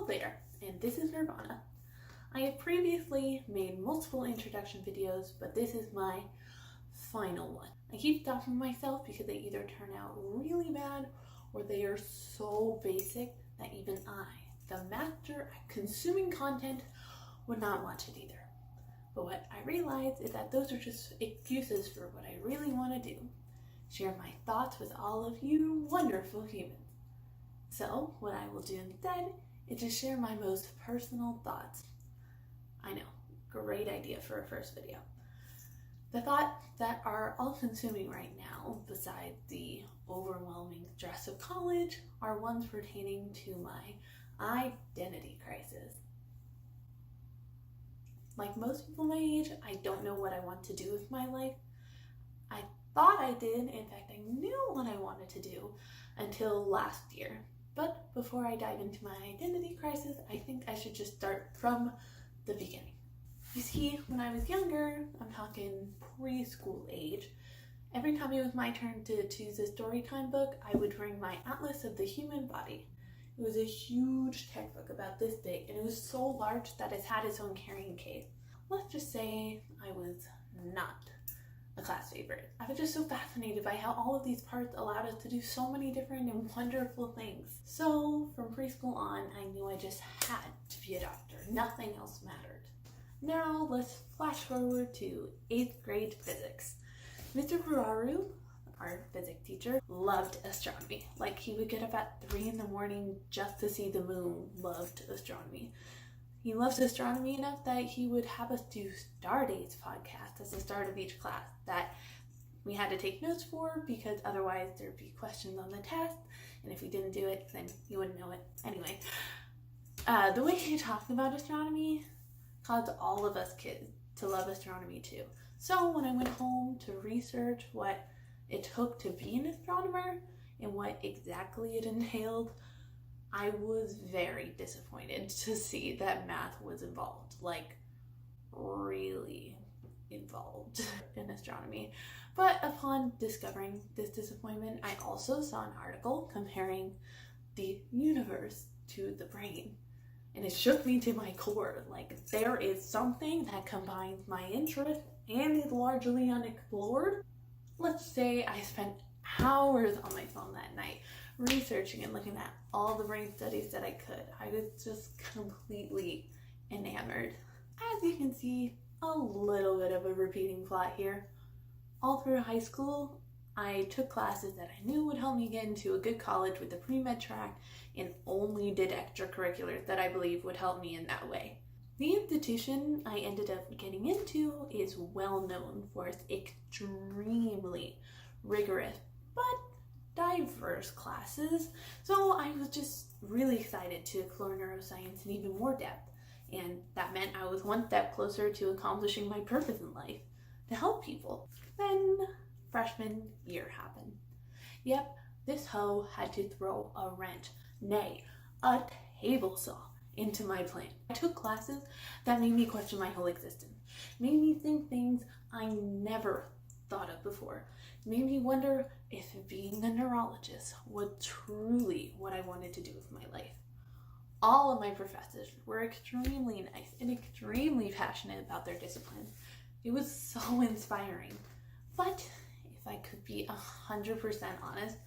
there, and this is Nirvana. I have previously made multiple introduction videos, but this is my final one. I keep stopping myself because they either turn out really bad or they are so basic that even I, the master at consuming content, would not watch it either. But what I realize is that those are just excuses for what I really want to do. Share my thoughts with all of you wonderful humans. So what I will do instead is just share my most personal thoughts. I know, great idea for a first video. The thoughts that are all consuming right now, besides the overwhelming stress of college, are ones pertaining to my identity crisis. Like most people my age, I don't know what I want to do with my life. I thought I did, in fact I knew what I wanted to do until last year. But before I dive into my identity crisis, I think I should just start from the beginning. You see, when I was younger, I'm talking preschool age, every time it was my turn to choose a storytime book, I would bring my Atlas of the Human Body. It was a huge textbook about this big, and it was so large that it had its own carrying case. Let's just say I was not a class favorite. I was just so fascinated by how all of these parts allowed us to do so many different and wonderful things. So from preschool on, I knew I just had to be a doctor. Nothing else mattered. Now let's flash forward to 8th grade physics. Mr. Ferraru, our physics teacher, loved astronomy. Like, he would get up at 3 in the morning just to see the moon. Loved astronomy. He loves astronomy enough that he would have us do Star Days podcast at the start of each class that we had to take notes for, because otherwise there'd be questions on the test, and if we didn't do it, then you wouldn't know it. Anyway, the way he talked about astronomy caused all of us kids to love astronomy too. So when I went home to research what it took to be an astronomer and what exactly it entailed, I was very disappointed to see that math was involved, like really involved in astronomy. But upon discovering this disappointment, I also saw an article comparing the universe to the brain. And it shook me to my core. Like, there is something that combines my interest and is largely unexplored. Let's say I spent hours on my phone that night researching and looking at all the brain studies that I could. I was just completely enamored. As you can see, a little bit of a repeating plot here. All through high school, I took classes that I knew would help me get into a good college with a pre-med track, and only did extracurriculars that I believe would help me in that way. The institution I ended up getting into is well known for its extremely rigorous but diverse classes, so I was just really excited to explore neuroscience in even more depth, and that meant I was one step closer to accomplishing my purpose in life, to help people. Then freshman year happened. Yep, this hoe had to throw a wrench, nay, a table saw, into my plan. I took classes that made me question my whole existence, made me think things I never thought of before, made me wonder if being a neurologist was truly what I wanted to do with my life. All of my professors were extremely nice and extremely passionate about their discipline. It was so inspiring. But if I could be 100% honest,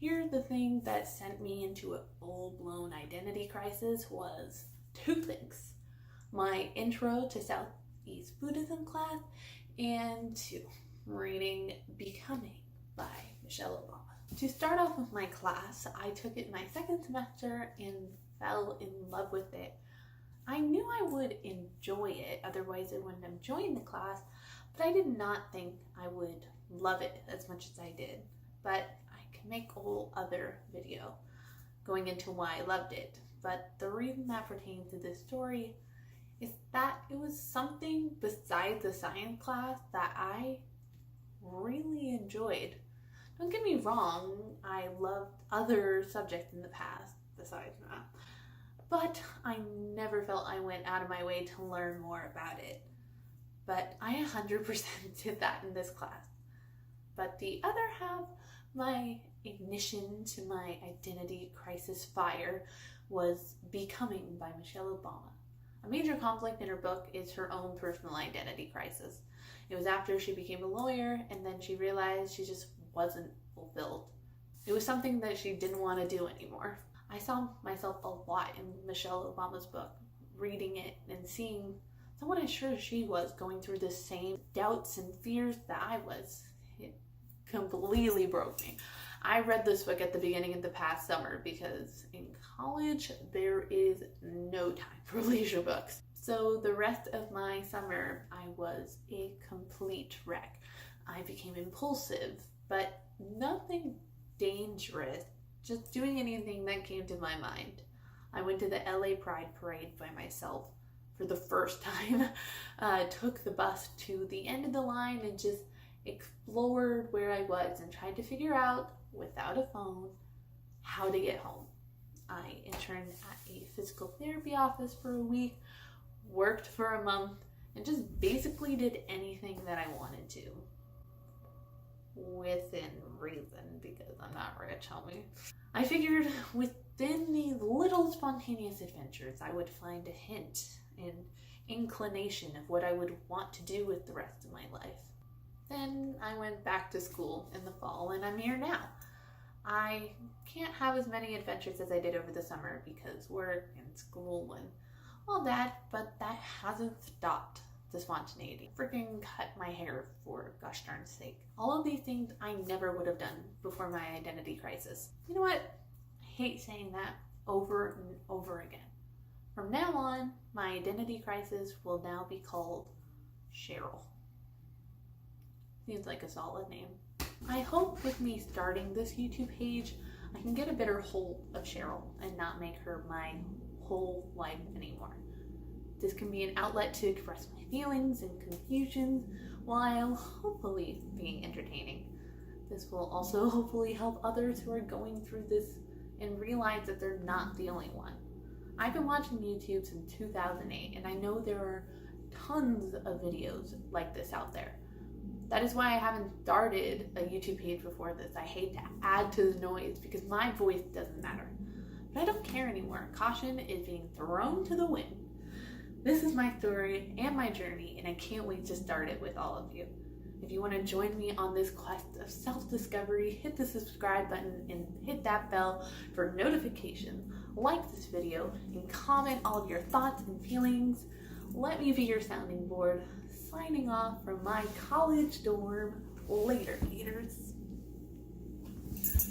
here's the thing that sent me into a full-blown identity crisis was 2 things. My intro to Southeast Buddhism class, and 2, reading Becoming by Michelle Obama. To start off with my class, I took it my 2nd semester and fell in love with it. I knew I would enjoy it, otherwise I wouldn't have joined the class, but I did not think I would love it as much as I did. But I can make a whole other video going into why I loved it. But the reason that pertains to this story is that it was something besides the science class that I really enjoyed. Don't get me wrong, I loved other subjects in the past besides math, but I never felt I went out of my way to learn more about it. But I 100% did that in this class. But the other half, my ignition to my identity crisis fire, was Becoming by Michelle Obama. A major conflict in her book is her own personal identity crisis. It was after she became a lawyer, and then she realized she just wasn't fulfilled. It was something that she didn't want to do anymore. I saw myself a lot in Michelle Obama's book, reading it and seeing someone as sure as she was going through the same doubts and fears that I was. It completely broke me. I read this book at the beginning of the past summer because in college there is no time for leisure books. So the rest of my summer I was a complete wreck. I became impulsive, but nothing dangerous, just doing anything that came to my mind. I went to the LA Pride Parade by myself for the first time, took the bus to the end of the line and just explored where I was and tried to figure out, without a phone, how to get home. I interned at a physical therapy office for a week, worked for a month, and just basically did anything that I wanted to. Within reason, because I'm not rich, homie. I figured within these little spontaneous adventures, I would find a hint, an inclination of what I would want to do with the rest of my life. Then I went back to school in the fall, and I'm here now. I can't have as many adventures as I did over the summer because work and school and all that, but that hasn't stopped the spontaneity. Freaking cut my hair for gosh darn sake. All of these things I never would have done before my identity crisis. You know what? I hate saying that over and over again. From now on, my identity crisis will now be called Sheryl. Seems like a solid name. I hope with me starting this YouTube page, I can get a better hold of Sheryl and not make her my whole life anymore. This can be an outlet to express my feelings and confusions while hopefully being entertaining. This will also hopefully help others who are going through this and realize that they're not the only one. I've been watching YouTube since 2008 and I know there are tons of videos like this out there. That is why I haven't started a YouTube page before this. I hate to add to the noise because my voice doesn't matter. But I don't care anymore. Caution is being thrown to the wind. This is my story and my journey, and I can't wait to start it with all of you. If you want to join me on this quest of self-discovery, hit the subscribe button and hit that bell for notifications. Like this video and comment all of your thoughts and feelings. Let me be your sounding board. Signing off from my college dorm. Later, Gators.